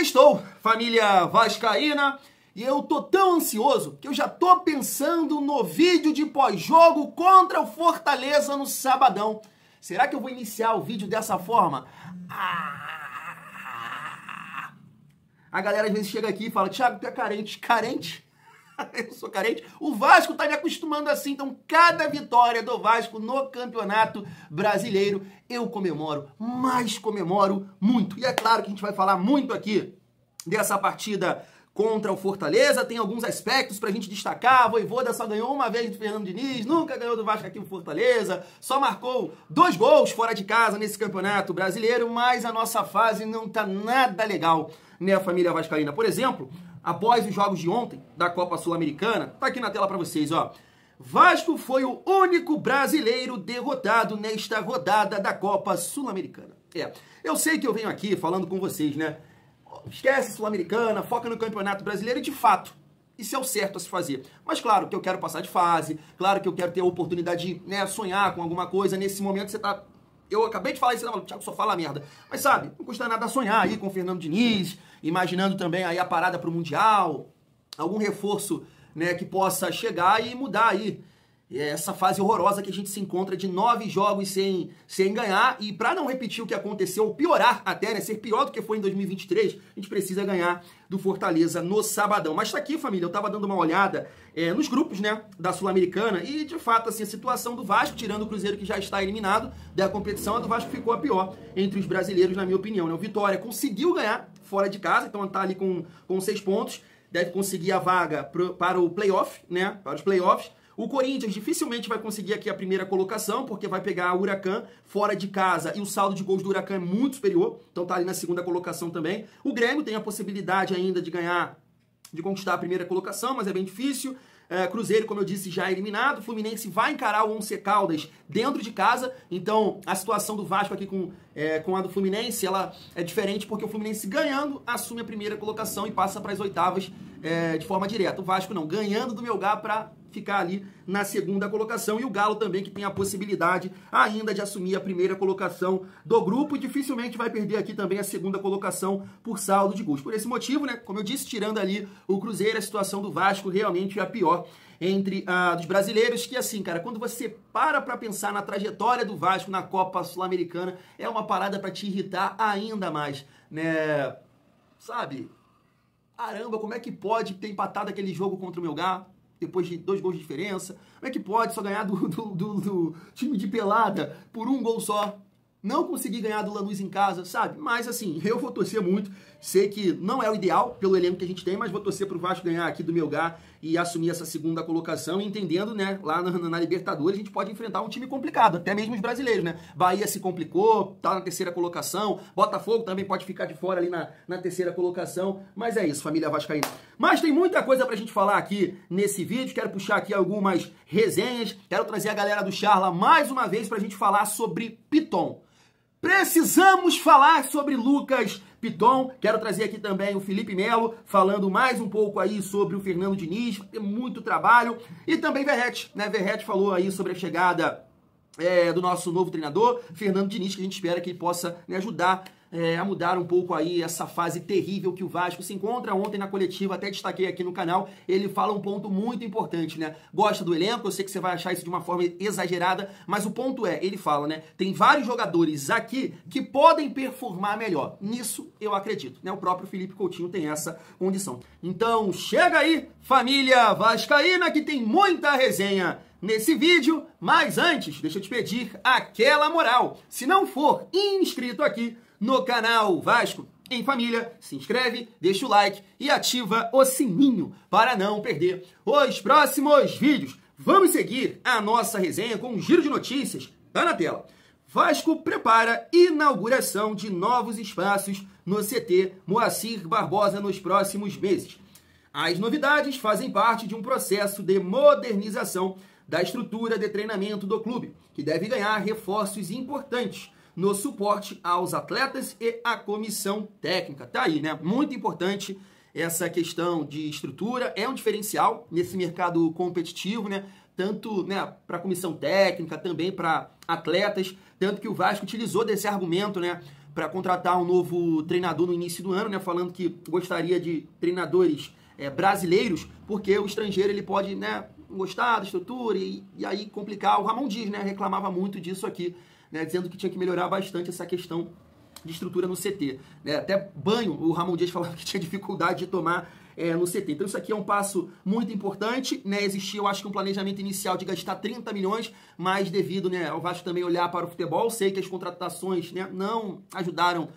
Sextou, família vascaína, e eu tô tão ansioso que eu já tô pensando no vídeo de pós-jogo contra o Fortaleza no sabadão. Será que eu vou iniciar o vídeo dessa forma? A galera às vezes chega aqui e fala, Thiago, tu é carente. Carente? Eu sou carente? O Vasco tá me acostumando assim, então cada vitória do Vasco no Campeonato Brasileiro eu comemoro, mas comemoro muito. E é claro que a gente vai falar muito aqui dessa partida contra o Fortaleza, tem alguns aspectos pra gente destacar. A Vojvoda só ganhou uma vez do Fernando Diniz, nunca ganhou do Vasco aqui no Fortaleza, só marcou 2 gols fora de casa nesse Campeonato Brasileiro, mas a nossa fase não tá nada legal, né, família vascaína? Por exemplo, após os jogos de ontem da Copa Sul-Americana, tá aqui na tela pra vocês, ó. Vasco foi o único brasileiro derrotado nesta rodada da Copa Sul-Americana. Eu sei que eu venho aqui falando com vocês, né? Esquece Sul-Americana, foca no Campeonato Brasileiro e, de fato, isso é o certo a se fazer. Mas, claro, que eu quero passar de fase, claro que eu quero ter a oportunidade de, né, sonhar com alguma coisa. Nesse momento você tá... Eu acabei de falar isso, o Thiago só fala merda. Mas, sabe, não custa nada sonhar aí com o Fernando Diniz, imaginando também aí a parada pro Mundial, algum reforço, né, que possa chegar e mudar aí essa fase horrorosa que a gente se encontra de 9 jogos sem ganhar. E para não repetir o que aconteceu, ou piorar até, né, ser pior do que foi em 2023, a gente precisa ganhar do Fortaleza no sabadão. Mas tá aqui, família, eu tava dando uma olhada nos grupos, né, da Sul-Americana, e de fato, assim, a situação do Vasco, tirando o Cruzeiro que já está eliminado da competição, a do Vasco ficou a pior entre os brasileiros, na minha opinião, né? O Vitória conseguiu ganhar fora de casa, então tá ali com 6 pontos, deve conseguir a vaga para o playoff, né, para os playoffs. O Corinthians dificilmente vai conseguir aqui a primeira colocação, porque vai pegar o Huracan fora de casa e o saldo de gols do Huracan é muito superior, então tá ali na segunda colocação também. O Grêmio tem a possibilidade ainda de ganhar, de conquistar a primeira colocação, mas é bem difícil. Cruzeiro, como eu disse, já é eliminado. Fluminense vai encarar o Once Caldas dentro de casa. Então, a situação do Vasco aqui com a do Fluminense, ela é diferente, porque o Fluminense ganhando assume a primeira colocação e passa para as oitavas de forma direta. O Vasco não, ganhando do Melgar para ficar ali na segunda colocação, e o Galo também, que tem a possibilidade ainda de assumir a primeira colocação do grupo, e dificilmente vai perder aqui também a segunda colocação por saldo de gols. Por esse motivo, né, como eu disse, tirando ali o Cruzeiro, a situação do Vasco realmente é a pior entre dos brasileiros, que assim, cara, quando você para pensar na trajetória do Vasco na Copa Sul-Americana, é uma parada para te irritar ainda mais, né? Sabe? Caramba, como é que pode ter empatado aquele jogo contra o Melgar depois de 2 gols de diferença? Como é que pode só ganhar do time de pelada por 1 gol só? Não conseguir ganhar do Lanús em casa, sabe? Mas assim, eu vou torcer muito. Sei que não é o ideal pelo elenco que a gente tem, mas vou torcer pro Vasco ganhar aqui do Melgar e assumir essa segunda colocação, entendendo, né, lá na Libertadores a gente pode enfrentar um time complicado, até mesmo os brasileiros, né? Bahia se complicou, tá na terceira colocação, Botafogo também pode ficar de fora ali na terceira colocação, mas é isso, família vascaína. Mas tem muita coisa pra gente falar aqui nesse vídeo, quero puxar aqui algumas resenhas, quero trazer a galera do Charla mais uma vez pra gente falar sobre Piton. Precisamos falar sobre Lucas Piton. Quero trazer aqui também o Felipe Melo, falando mais um pouco aí sobre o Fernando Diniz, tem muito trabalho. E também Verratti, né? Verratti falou aí sobre a chegada do nosso novo treinador, Fernando Diniz, que a gente espera que ele possa, né, ajudar a mudar um pouco aí essa fase terrível que o Vasco se encontra. Ontem na coletiva, até destaquei aqui no canal, ele fala um ponto muito importante, né? Gosta do elenco, eu sei que você vai achar isso de uma forma exagerada, mas o ponto é, ele fala, né? Tem vários jogadores aqui que podem performar melhor. Nisso eu acredito, né? O próprio Felipe Coutinho tem essa condição. Então, chega aí, família vascaína, que tem muita resenha nesse vídeo, mas antes, deixa eu te pedir aquela moral. Se não for inscrito aqui no canal Vasco em Família, se inscreve, deixa o like e ativa o sininho para não perder os próximos vídeos. Vamos seguir a nossa resenha com um giro de notícias. Tá na tela. Vasco prepara inauguração de novos espaços no CT Moacir Barbosa nos próximos meses. As novidades fazem parte de um processo de modernização da estrutura de treinamento do clube, que deve ganhar reforços importantes no suporte aos atletas e à comissão técnica. Tá aí, né? Muito importante essa questão de estrutura, é um diferencial nesse mercado competitivo, né? Tanto, né, para a comissão técnica, também para atletas, tanto que o Vasco utilizou desse argumento, né, para contratar um novo treinador no início do ano, né? Falando que gostaria de treinadores brasileiros, porque o estrangeiro ele pode, né, gostar da estrutura e aí complicar. O Ramon Dias, né, reclamava muito disso aqui, né, dizendo que tinha que melhorar bastante essa questão de estrutura no CT. Né? Até banho, o Ramon Dias falava que tinha dificuldade de tomar no CT. Então isso aqui é um passo muito importante, né? Existia, eu acho que um planejamento inicial de gastar 30 milhões, mas devido, né, ao Vasco também olhar para o futebol, sei que as contratações, né, não ajudaram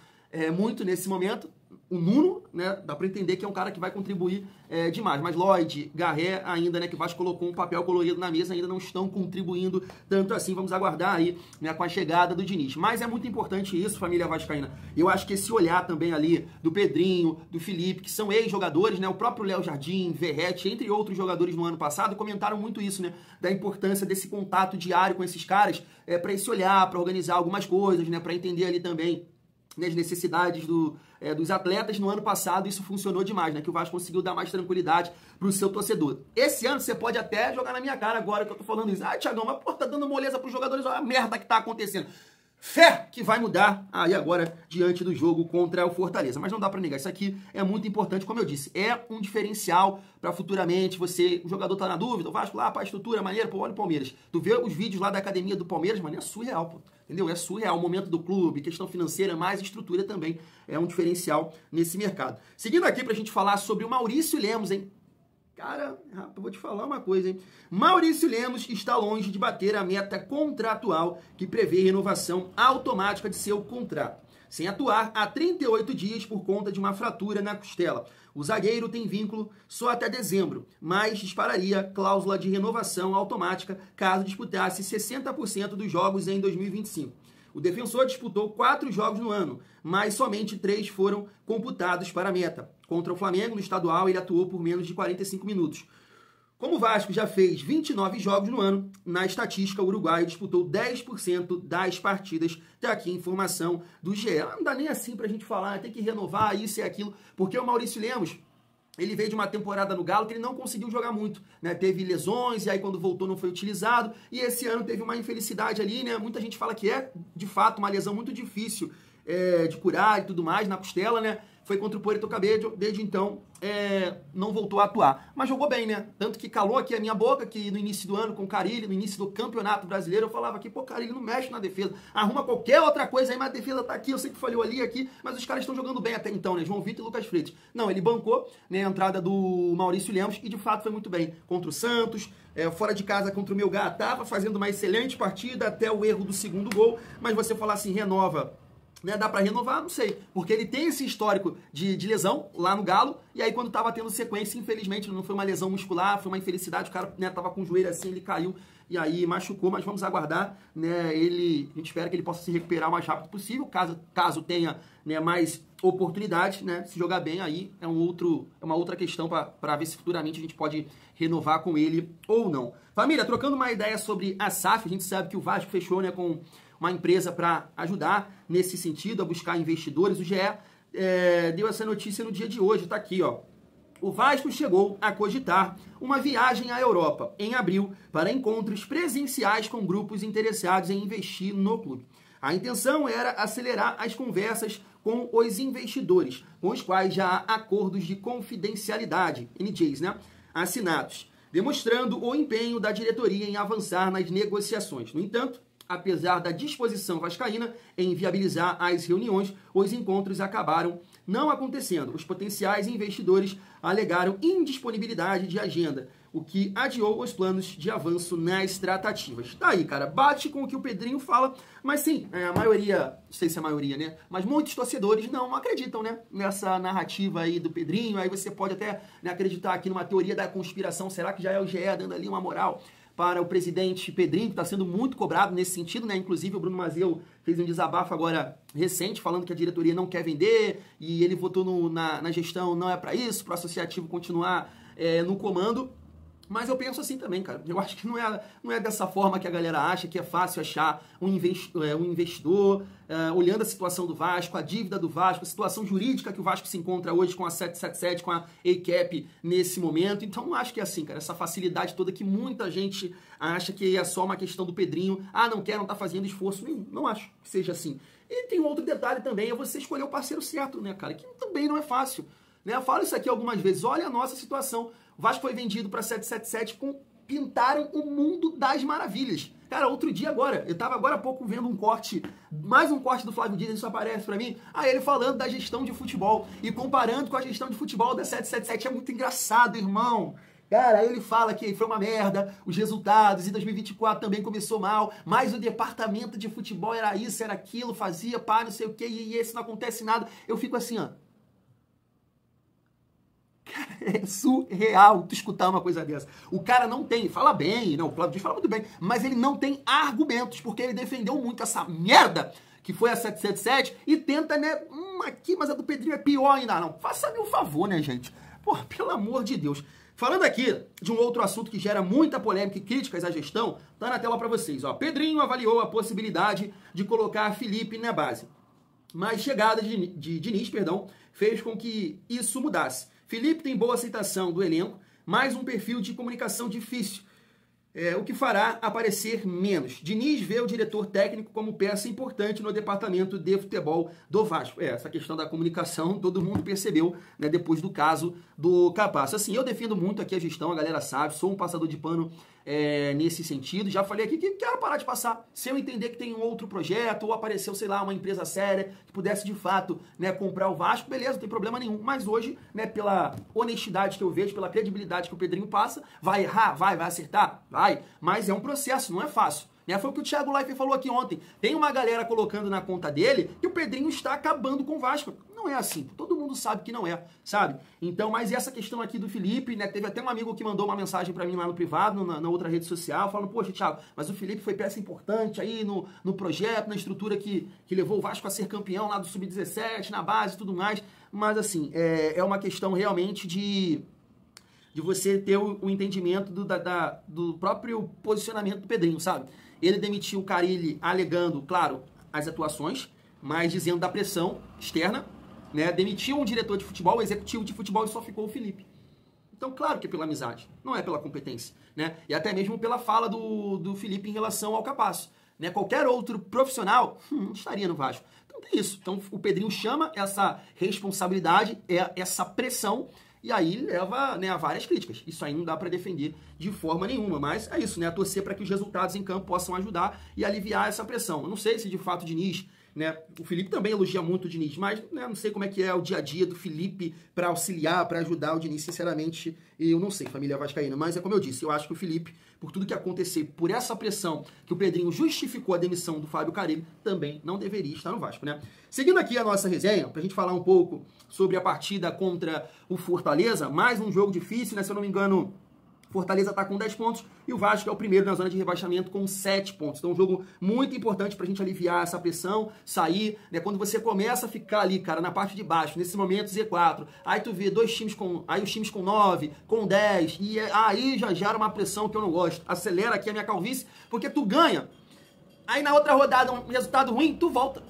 muito nesse momento. O Nuno, né, dá para entender que é um cara que vai contribuir demais. Mas Lloyd, Garré ainda, né, que o Vasco colocou um papel colorido na mesa, ainda não estão contribuindo tanto assim. Vamos aguardar aí, né, com a chegada do Diniz. Mas é muito importante isso, família vascaína. Eu acho que esse olhar também ali do Pedrinho, do Felipe, que são ex-jogadores, né, o próprio Léo Jardim, Verratti, entre outros jogadores no ano passado, comentaram muito isso, né, da importância desse contato diário com esses caras, para esse olhar, para organizar algumas coisas, né, para entender ali também, né, as necessidades dos atletas. No ano passado isso funcionou demais, né? Que o Vasco conseguiu dar mais tranquilidade pro seu torcedor. Esse ano você pode até jogar na minha cara agora que eu tô falando isso. Ah, Thiagão, mas pô, tá dando moleza pros jogadores, olha a merda que tá acontecendo. Fé que vai mudar aí agora diante do jogo contra o Fortaleza. Mas não dá pra negar, isso aqui é muito importante, como eu disse, é um diferencial pra futuramente o jogador tá na dúvida, o Vasco lá, pá, estrutura, maneira, pô, olha o Palmeiras. Tu vê os vídeos lá da academia do Palmeiras, mano, é surreal, pô. Entendeu? É surreal o momento do clube, questão financeira, mais estrutura também é um diferencial nesse mercado. Seguindo aqui pra gente falar sobre o Maurício Lemos, hein? Cara, eu vou te falar uma coisa, hein? Maurício Lemos está longe de bater a meta contratual que prevê renovação automática de seu contrato, sem atuar há 38 dias por conta de uma fratura na costela. O zagueiro tem vínculo só até dezembro, mas dispararia cláusula de renovação automática caso disputasse 60% dos jogos em 2025. O defensor disputou 4 jogos no ano, mas somente 3 foram computados para a meta. Contra o Flamengo, no estadual, ele atuou por menos de 45 minutos. Como o Vasco já fez 29 jogos no ano, na estatística, o uruguaio disputou 10% das partidas. Tem aqui a informação do GE. Não dá nem assim pra gente falar, tem que renovar isso e aquilo, porque o Maurício Lemos, ele veio de uma temporada no Galo que ele não conseguiu jogar muito, né? Teve lesões e aí quando voltou não foi utilizado. E esse ano teve uma infelicidade ali, né? Muita gente fala que é, de fato, uma lesão muito difícil de curar e tudo mais na costela, né? Foi contra o Puerto Cabello, desde então não voltou a atuar. Mas jogou bem, né? Tanto que calou aqui a minha boca, que no início do ano com o Carille, no início do Campeonato Brasileiro, eu falava aqui, pô, Carille não mexe na defesa, arruma qualquer outra coisa aí, mas a defesa tá aqui, eu sei que falhou ali, aqui, mas os caras estão jogando bem até então, né? João Vitor e Lucas Freitas. Não, ele bancou, né, a entrada do Maurício Lemos e de fato foi muito bem. Contra o Santos, fora de casa contra o Melgar, tava fazendo uma excelente partida até o erro do segundo gol, mas você falar assim, renova, né, dá pra renovar? Não sei, porque ele tem esse histórico de lesão lá no Galo, e aí quando tava tendo sequência, infelizmente, não foi uma lesão muscular, foi uma infelicidade, o cara, né, tava com o joelho assim, ele caiu, e aí machucou, mas vamos aguardar, né, a gente espera que ele possa se recuperar o mais rápido possível, caso tenha, né, mais oportunidade, né, se jogar bem, aí é uma outra questão para ver se futuramente a gente pode renovar com ele ou não. Família, trocando uma ideia sobre a SAF, a gente sabe que o Vasco fechou, né, com uma empresa para ajudar nesse sentido, a buscar investidores. O GE deu essa notícia no dia de hoje, tá aqui, ó. O Vasco chegou a cogitar uma viagem à Europa em abril para encontros presenciais com grupos interessados em investir no clube. A intenção era acelerar as conversas com os investidores, com os quais já há acordos de confidencialidade, NDAs, né, assinados, demonstrando o empenho da diretoria em avançar nas negociações. No entanto, apesar da disposição vascaína em viabilizar as reuniões, os encontros acabaram não acontecendo. Os potenciais investidores alegaram indisponibilidade de agenda, o que adiou os planos de avanço nas tratativas. Tá aí, cara, bate com o que o Pedrinho fala, mas sim, a maioria, não sei se é a maioria, né, mas muitos torcedores não acreditam, né, nessa narrativa aí do Pedrinho. Aí você pode até, né, acreditar aqui numa teoria da conspiração, será que já é o GE dando ali uma moral para o presidente Pedrinho, que está sendo muito cobrado nesse sentido, né? Inclusive o Bruno Mazeu fez um desabafo agora recente, falando que a diretoria não quer vender, e ele votou na gestão, não é para isso, para o associativo continuar no comando. Mas eu penso assim também, cara. Eu acho que não é dessa forma que a galera acha, que é fácil achar um investidor, olhando a situação do Vasco, a dívida do Vasco, a situação jurídica que o Vasco se encontra hoje com a 777, com a ACAP nesse momento. Então não acho que é assim, cara. Essa facilidade toda que muita gente acha que é só uma questão do Pedrinho. Ah, não tá fazendo esforço nenhum. Não acho que seja assim. E tem um outro detalhe também, é você escolher o parceiro certo, né, cara? Que também não é fácil. Né? Eu falo isso aqui algumas vezes. Olha a nossa situação. O Vasco foi vendido para 777 pintaram o mundo das maravilhas. Cara, outro dia agora, eu tava agora há pouco vendo um corte, mais um corte do Flávio Diniz, isso aparece pra mim, ele falando da gestão de futebol e comparando com a gestão de futebol da 777. É muito engraçado, irmão. Cara, aí ele fala que foi uma merda, os resultados, em 2024 também começou mal, mas o departamento de futebol era isso, era aquilo, fazia, pá, não sei o que, e esse não acontece nada. Eu fico assim, ó. É surreal tu escutar uma coisa dessa. O cara não tem, fala bem, não, o Flávio Diniz fala muito bem, mas ele não tem argumentos, porque ele defendeu muito essa merda que foi a 777 e tenta, né, aqui, mas a do Pedrinho é pior ainda. Não, faça-me um favor, né, gente? Pô, pelo amor de Deus. Falando aqui de um outro assunto que gera muita polêmica e críticas à gestão, tá na tela pra vocês, ó. Pedrinho avaliou a possibilidade de colocar Felipe na base, mas chegada de Diniz, fez com que isso mudasse. Felipe tem boa aceitação do elenco, mas um perfil de comunicação difícil, o que fará aparecer menos. Diniz vê o diretor técnico como peça importante no departamento de futebol do Vasco. Essa questão da comunicação todo mundo percebeu, né, depois do caso do Capasso. Assim, eu defendo muito aqui a gestão, a galera sabe, sou um passador de pano nesse sentido. Já falei aqui que quero parar de passar. Se eu entender que tem um outro projeto ou apareceu, sei lá, uma empresa séria que pudesse de fato, né, comprar o Vasco, beleza, não tem problema nenhum. Mas hoje, né, pela honestidade que eu vejo, pela credibilidade que o Pedrinho passa, vai errar, vai acertar, vai. Mas é um processo, não é fácil. Né? Foi o que o Thiago Leifert falou aqui ontem. Tem uma galera colocando na conta dele que o Pedrinho está acabando com o Vasco. Não é assim. Todo mundo sabe que não é, sabe? Então, mas essa questão aqui do Felipe, né? Teve até um amigo que mandou uma mensagem pra mim lá no privado, na outra rede social, falando, poxa, Thiago, mas o Felipe foi peça importante aí no projeto, na estrutura que levou o Vasco a ser campeão lá do Sub-17, na base e tudo mais. Mas, assim, é uma questão realmente de você ter o entendimento do próprio posicionamento do Pedrinho, sabe? Ele demitiu o Carille alegando, claro, as atuações, mas dizendo da pressão externa, né? Demitiu um diretor de futebol, o executivo de futebol, e só ficou o Felipe. Então, claro que é pela amizade, não é pela competência, né? E até mesmo pela fala do Felipe em relação ao Capasso, né? Qualquer outro profissional não estaria no Vasco. Então tem isso. Então o Pedrinho chama essa responsabilidade, essa pressão, e aí leva, né, a várias críticas. Isso aí não dá para defender de forma nenhuma, mas é isso, né? A torcer para que os resultados em campo possam ajudar e aliviar essa pressão. Eu não sei se de fato o Diniz, né, o Felipe também elogia muito o Diniz, mas, né, não sei como é que é o dia a dia do Felipe para auxiliar, para ajudar o Diniz, sinceramente, eu não sei, família vascaína, mas é como eu disse, eu acho que o Felipe, por tudo que aconteceu, por essa pressão que o Pedrinho justificou a demissão do Fábio Carille, também não deveria estar no Vasco, né? Seguindo aqui a nossa resenha, pra gente falar um pouco sobre a partida contra o Fortaleza, mais um jogo difícil, né, se eu não me engano, Fortaleza está com 10 pontos e o Vasco é o primeiro na zona de rebaixamento com 7 pontos. Então, um jogo muito importante para a gente aliviar essa pressão, sair, né? Quando você começa a ficar ali, cara, na parte de baixo, nesse momento Z4, aí tu vê os times com 9, com 10, e aí já gera uma pressão que eu não gosto. Acelera aqui a minha calvície, porque tu ganha, aí na outra rodada, um resultado ruim, tu volta.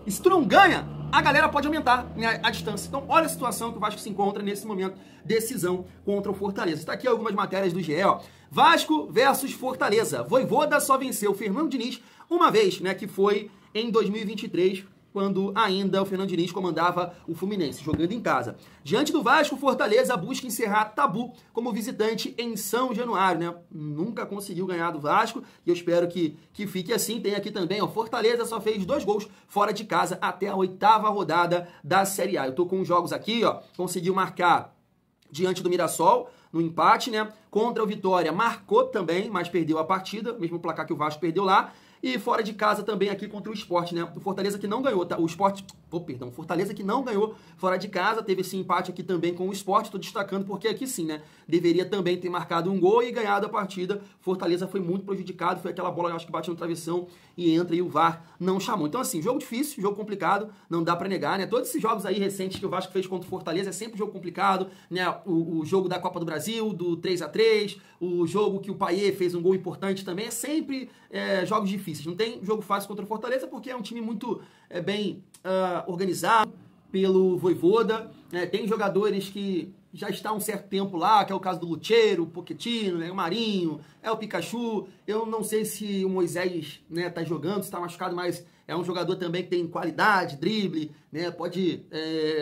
E se tu não ganha, a galera pode aumentar, né, a distância. Então, olha a situação que o Vasco se encontra nesse momento. Decisão contra o Fortaleza. Está aqui algumas matérias do GE, ó. Vasco versus Fortaleza. Vojvoda só venceu o Fernando Diniz uma vez, né, que foi em 2023, quando ainda o Fernando Diniz comandava o Fluminense, jogando em casa. Diante do Vasco, Fortaleza busca encerrar tabu como visitante em São Januário, né? Nunca conseguiu ganhar do Vasco e eu espero que fique assim. Tem aqui também, ó, Fortaleza só fez 2 gols fora de casa até a 8ª rodada da Série A. Eu tô com os jogos aqui, ó, conseguiu marcar diante do Mirassol, no empate, né? Contra o Vitória, marcou também, mas perdeu a partida, mesmo placar que o Vasco perdeu lá. E fora de casa também aqui contra o Sport, né? O Fortaleza que não ganhou, tá? O Sport Fortaleza que não ganhou fora de casa, teve esse empate aqui também com o Sport, tô destacando porque aqui sim, né, deveria também ter marcado um gol e ganhado a partida. Fortaleza foi muito prejudicado, foi aquela bola, acho que bate no travessão e entra e o VAR não chamou. Então assim, jogo difícil, jogo complicado, não dá pra negar, né, todos esses jogos aí recentes que o Vasco fez contra o Fortaleza é sempre jogo complicado, né, o jogo da Copa do Brasil, do 3-3, o jogo que o Payet fez um gol importante também, é sempre jogos difíceis, não tem jogo fácil contra o Fortaleza porque é um time muito bem organizado pelo Vojvoda, né? Tem jogadores que já estão há um certo tempo lá, que é o caso do Lucheiro, o Pochettino, né? O Marinho, o Pikachu. Eu não sei se o Moisés, né, tá jogando, se está machucado, mas é um jogador também que tem qualidade, drible, né? Pode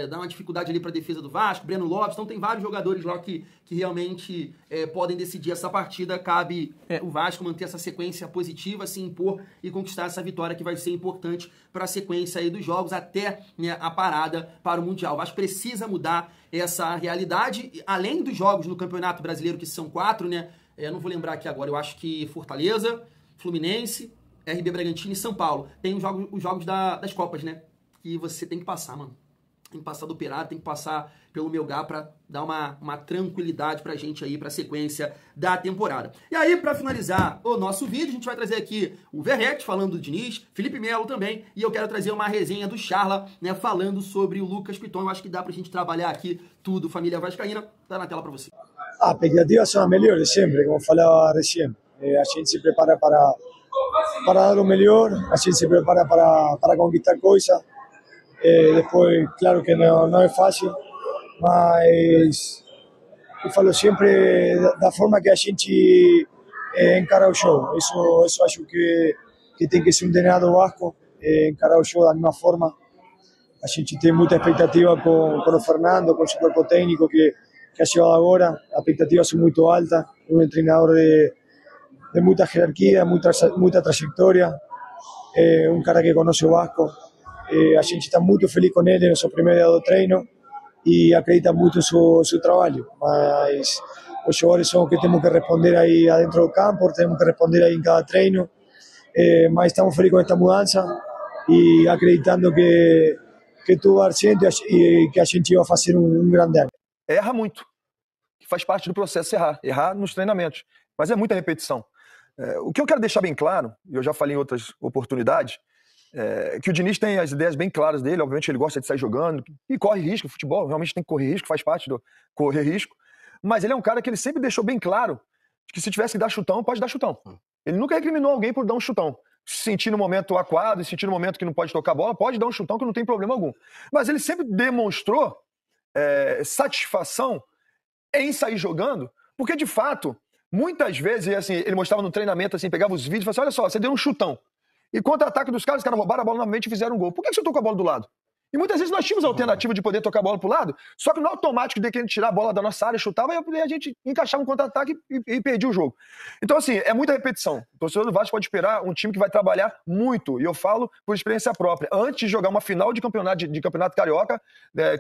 dar uma dificuldade ali para a defesa do Vasco, Breno Lopes. Então tem vários jogadores lá que realmente podem decidir essa partida. Cabe o Vasco manter essa sequência positiva, se impor e conquistar essa vitória que vai ser importante para a sequência aí dos jogos até, né, a parada para o Mundial. O Vasco precisa mudar essa realidade, além dos jogos no Campeonato Brasileiro, que são 4, né? Não vou lembrar aqui agora, eu acho que Fortaleza, Fluminense, RB Bragantino e São Paulo. Tem os jogos das Copas, né? Que você tem que passar, mano. Tem que passar do Operário, tem que passar pelo Melgar pra dar uma tranquilidade pra gente aí, pra sequência da temporada. E aí, pra finalizar o nosso vídeo, a gente vai trazer aqui o Verrete falando do Diniz, Felipe Melo também, e eu quero trazer uma resenha do Charla, né, falando sobre o Lucas Piton. Eu acho que dá pra gente trabalhar aqui tudo, família vascaína. Tá na tela pra você. As expectativas são as melhores sempre, como falava recién. A gente se prepara para dar o melhor, a gente se prepara para conquistar coisas. Depois, claro que não é fácil, mas eu falo sempre da forma que a gente encara o jogo. Isso acho que tem que ser um DNA do Vasco, encarar o jogo da mesma forma. A gente tem muita expectativa com o Fernando, com o seu corpo técnico que ha chegado agora. As expectativas são muito altas, um treinador de muita jerarquia, muita trajetória, um cara que conhece o Vasco. A gente está muito feliz com ele no seu primeiro dia do treino e acredita muito no seu trabalho. Mas os jogadores são que temos que responder aí dentro do campo, temos que responder aí em cada treino. Mas estamos felizes com esta mudança e acreditando que tudo vai dar certo e que a gente vai fazer um grande ano. Erra muito, que faz parte do processo errar nos treinamentos, mas é muita repetição. O que eu quero deixar bem claro, e eu já falei em outras oportunidades, que o Diniz tem as ideias bem claras dele, obviamente ele gosta de sair jogando e corre risco, o futebol realmente tem que correr risco, faz parte do correr risco, mas ele é um cara que ele sempre deixou bem claro que se tivesse que dar chutão, pode dar chutão. Ele nunca recriminou alguém por dar um chutão. Se sentir no momento aquado, se sentir no momento que não pode tocar a bola, pode dar um chutão que não tem problema algum. Mas ele sempre demonstrou satisfação em sair jogando, porque de fato, muitas vezes, assim, ele mostrava no treinamento, assim, pegava os vídeos e falava assim, olha só, você deu um chutão. E contra-ataque dos caras, os caras roubaram a bola novamente e fizeram um gol. Por que você tocou a bola do lado? E muitas vezes nós tínhamos a alternativa de poder tocar a bola pro lado, só que no automático de que a gente tirar a bola da nossa área, chutava, e a gente encaixava um contra-ataque e perdia o jogo. Então, assim, é muita repetição. O torcedor do Vasco pode esperar um time que vai trabalhar muito, e eu falo por experiência própria. Antes de jogar uma final de campeonato carioca,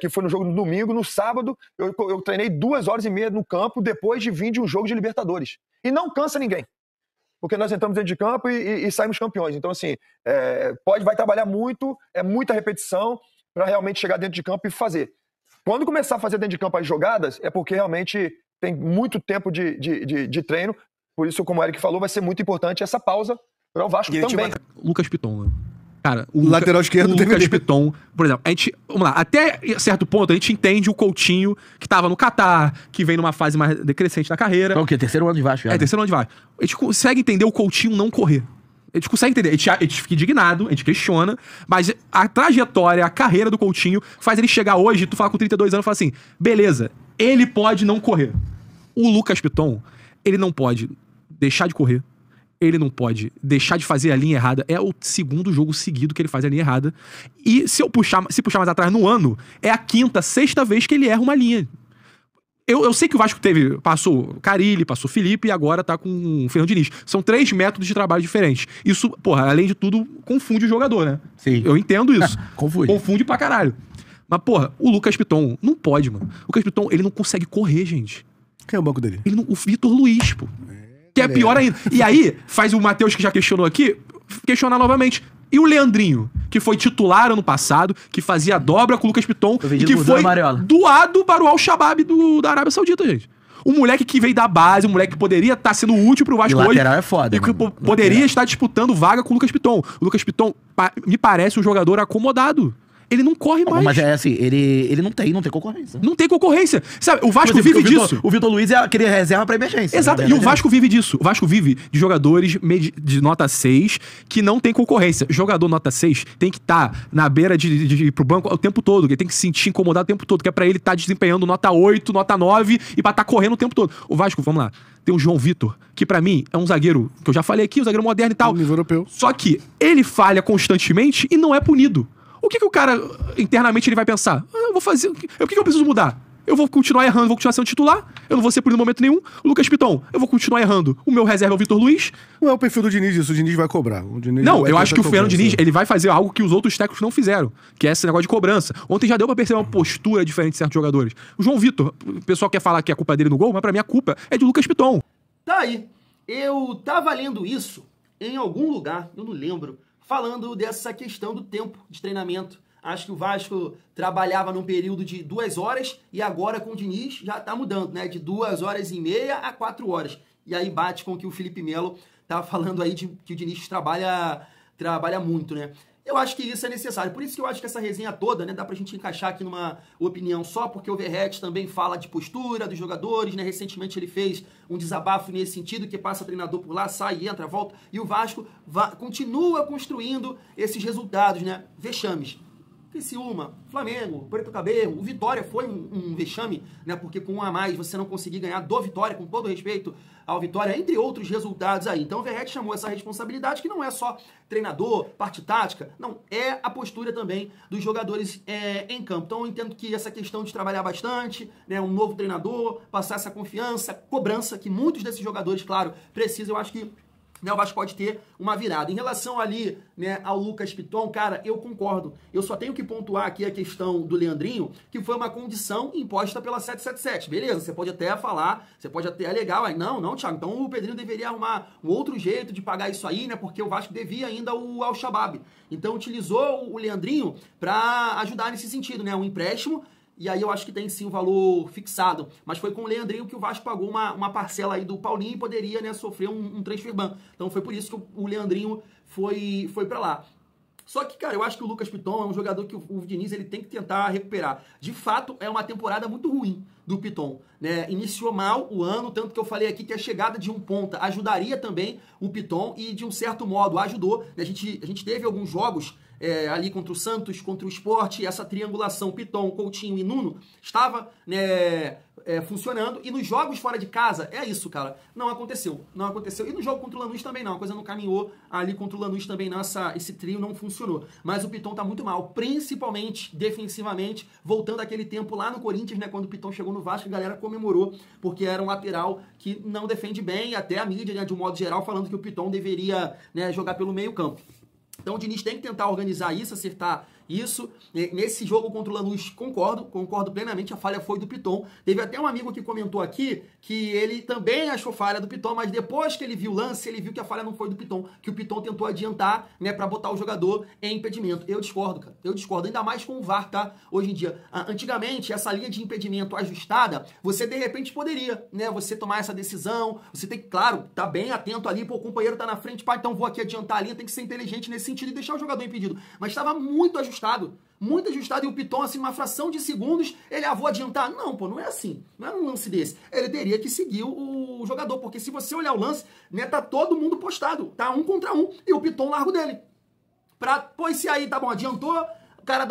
que foi no jogo no domingo, no sábado, eu treinei 2h30 no campo, depois de vir de um jogo de Libertadores. E não cansa ninguém. Porque nós entramos dentro de campo e saímos campeões. Então, assim, vai trabalhar muito, é muita repetição para realmente chegar dentro de campo e fazer. Quando começar a fazer dentro de campo as jogadas, é porque realmente tem muito tempo de treino. Por isso, como o Eric falou, vai ser muito importante essa pausa para o Vasco também. Lucas Piton, né? Cara, o lateral esquerdo, o Lucas Piton, por exemplo, vamos lá, até certo ponto a gente entende o Coutinho que tava no Catar, que vem numa fase mais decrescente da carreira. Então o quê? Terceiro ano de Vasco já? Terceiro ano de Vasco. A gente consegue entender o Coutinho não correr. A gente consegue entender, a gente fica indignado, a gente questiona, mas a trajetória, a carreira do Coutinho faz ele chegar hoje, tu fala com 32 anos e fala assim, beleza, ele pode não correr. O Lucas Piton, ele não pode deixar de correr, ele não pode deixar de fazer a linha errada. É o segundo jogo seguido que ele faz a linha errada. E se puxar mais atrás no ano, é a quinta, sexta vez que ele erra uma linha. Eu sei que o Vasco passou Carille, passou Felipe e agora tá com o Fernando Diniz. São 3 métodos de trabalho diferentes. Isso, porra, além de tudo, confunde o jogador, né? Sim. Eu entendo isso. Confunde. Confunde pra caralho. Mas, porra, o Lucas Piton não pode, mano. O Lucas Piton, ele não consegue correr, gente. Quem é o banco dele? O Vitor Luiz, pô. Que é pior ainda. E aí, faz o Matheus, que já questionou aqui, questionar novamente. E o Leandrinho? que foi titular ano passado, que fazia dobra com o Lucas Piton e que foi doado para o Al-Shabaab da Arábia Saudita, gente. Um moleque que veio da base, um moleque que poderia estar sendo útil pro Vasco hoje. Lateral é foda. E que poderia estar disputando vaga com o Lucas Piton. O Lucas Piton me parece um jogador acomodado. Ele não corre mais. Mas é assim, ele não tem concorrência. Não tem concorrência. Sabe, o Vasco vive disso. O Vitor Luiz é aquele reserva pra emergência. Exato, e o Vasco vive disso. O Vasco vive de jogadores de nota 6 que não tem concorrência. Jogador nota 6 tem que estar na beira de ir pro banco o tempo todo, ele tem que se sentir incomodado o tempo todo, que é pra ele estar desempenhando nota 8, nota 9 e pra estar correndo o tempo todo. O Vasco, vamos lá, tem o João Vitor, que pra mim é um zagueiro, que eu já falei aqui, um zagueiro moderno e tal. Nível europeu. Só que ele falha constantemente e não é punido. O que o cara, internamente, ele vai pensar? Eu vou fazer... O que eu preciso mudar? Eu vou continuar errando, vou continuar sendo titular, eu não vou ser por momento nenhum. O Lucas Piton, eu vou continuar errando. O meu reserva é o Vitor Luiz. Não é o perfil do Diniz, isso o Diniz vai cobrar. O Diniz não, eu acho que o Fernando Diniz, ele vai fazer algo que os outros técnicos não fizeram, que é esse negócio de cobrança. Ontem já deu pra perceber uma postura diferente de certos jogadores. O João Vitor, o pessoal quer falar que é a culpa dele no gol, mas pra mim a culpa é de Lucas Piton. Tá aí. Eu tava lendo isso em algum lugar, eu não lembro, falando dessa questão do tempo de treinamento. Acho que o Vasco trabalhava num período de 2 horas e agora com o Diniz já tá mudando, né? De 2h30 a 4 horas. E aí bate com o que o Felipe Melo tá falando aí de que o Diniz trabalha muito, né? Eu acho que isso é necessário. Por isso que eu acho que essa resenha toda, né, dá pra gente encaixar aqui numa opinião só, porque o Verratti também fala de postura dos jogadores, né? Recentemente ele fez um desabafo nesse sentido, que passa treinador por lá, sai, entra, volta, e o Vasco continua construindo esses resultados, né? Vexames. Criciúma, Flamengo, Preto Cabelo, o Vitória foi um vexame, né? Porque com 1 a mais você não conseguir ganhar do Vitória, com todo respeito ao Vitória, entre outros resultados aí. Então o Verratti chamou essa responsabilidade, que não é só treinador, parte tática, não, é a postura também dos jogadores em campo. Então eu entendo que essa questão de trabalhar bastante, né? Um novo treinador, passar essa confiança, cobrança, que muitos desses jogadores, claro, precisam, eu acho que o Vasco pode ter uma virada. Em relação ali, né, ao Lucas Piton, cara, eu concordo. Eu só tenho que pontuar aqui a questão do Leandrinho, que foi uma condição imposta pela 777. Beleza, você pode até falar, você pode até alegar, mas não, Thiago, então o Pedrinho deveria arrumar um outro jeito de pagar isso aí, né, porque o Vasco devia ainda o Al-Shabaab. Então utilizou o Leandrinho para ajudar nesse sentido, né, um empréstimo. E aí eu acho que tem sim um valor fixado. Mas foi com o Leandrinho que o Vasco pagou uma parcela aí do Paulinho e poderia, né, sofrer um transfer ban. Então foi por isso que o Leandrinho foi pra lá. Só que, cara, eu acho que o Lucas Piton é um jogador que o Diniz ele tem que tentar recuperar. De fato, é uma temporada muito ruim do Piton, né? Iniciou mal o ano, tanto que eu falei aqui que a chegada de um ponta ajudaria também o Piton e, de um certo modo, ajudou. A gente teve alguns jogos ali contra o Santos, contra o Sport, essa triangulação Piton, Coutinho e Nuno estava, né, funcionando, e nos jogos fora de casa, é isso, cara, não aconteceu, e no jogo contra o Lanús também não, a coisa não caminhou, ali contra o Lanús também não, esse trio não funcionou, mas o Piton tá muito mal, principalmente defensivamente, voltando àquele tempo lá no Corinthians, né, quando o Piton chegou no Vasco, a galera comemorou, porque era um lateral que não defende bem, e até a mídia, né, de um modo geral, falando que o Piton deveria, né, jogar pelo meio campo. Então o Diniz tem que tentar organizar isso, acertar isso. Nesse jogo contra o Lanús, concordo plenamente, a falha foi do Piton. Teve até um amigo que comentou aqui que ele também achou falha do Piton, mas depois que ele viu o lance, ele viu que a falha não foi do Piton, que o Piton tentou adiantar, né, pra botar o jogador em impedimento. Eu discordo, cara. Eu discordo, ainda mais com o VAR, tá? Hoje em dia. Antigamente, essa linha de impedimento ajustada, você de repente poderia, né, você tomar essa decisão, você tem que, claro, tá bem atento ali, pô, o companheiro tá na frente, pá, então vou aqui adiantar a linha, tem que ser inteligente nesse sentido e deixar o jogador impedido. Mas estava muito ajustado, e o Piton, assim, uma fração de segundos, ele, vou adiantar. Não, pô, não é assim. Não é um lance desse. Ele teria que seguir o jogador, porque se você olhar o lance, né, tá todo mundo postado, tá 1 contra 1, e o Piton largo dele. Pois se aí, tá bom, adiantou, o cara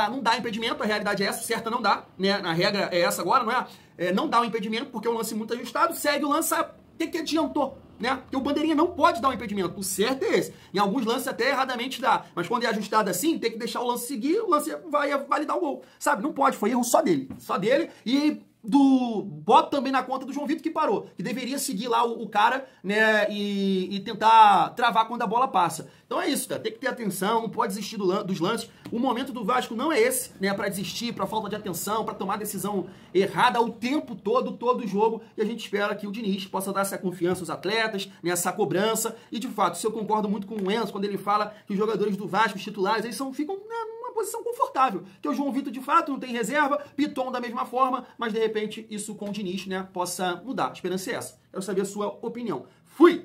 não dá impedimento, a realidade é essa, certa não dá, né, a regra é essa agora, não é? Não dá o impedimento, porque é um lance muito ajustado, segue o lance, que adiantou? Né? Porque o bandeirinha não pode dar um impedimento. O certo é esse. Em alguns lances até erradamente dá. Mas quando é ajustado assim, tem que deixar o lance seguir, o lance vai validar o gol. Sabe? Não pode. Foi erro só dele. Só dele. E boto também na conta do João Vitor que parou, que deveria seguir lá o cara, né, e tentar travar quando a bola passa. Então é isso, tá? Tem que ter atenção, não pode desistir dos lances. O momento do Vasco não é esse, né, para desistir, para falta de atenção, para tomar decisão errada o tempo todo o jogo, e a gente espera que o Diniz possa dar essa confiança aos atletas, né, essa cobrança, e de fato, se eu concordo muito com o Enzo quando ele fala que os jogadores do Vasco, os titulares, eles ficam, né, numa posição confortável, que o João Vitor de fato não tem reserva, Piton da mesma forma, mas de repente isso com o Diniz, né, possa mudar. A esperança é essa. Quero saber a sua opinião. Fui!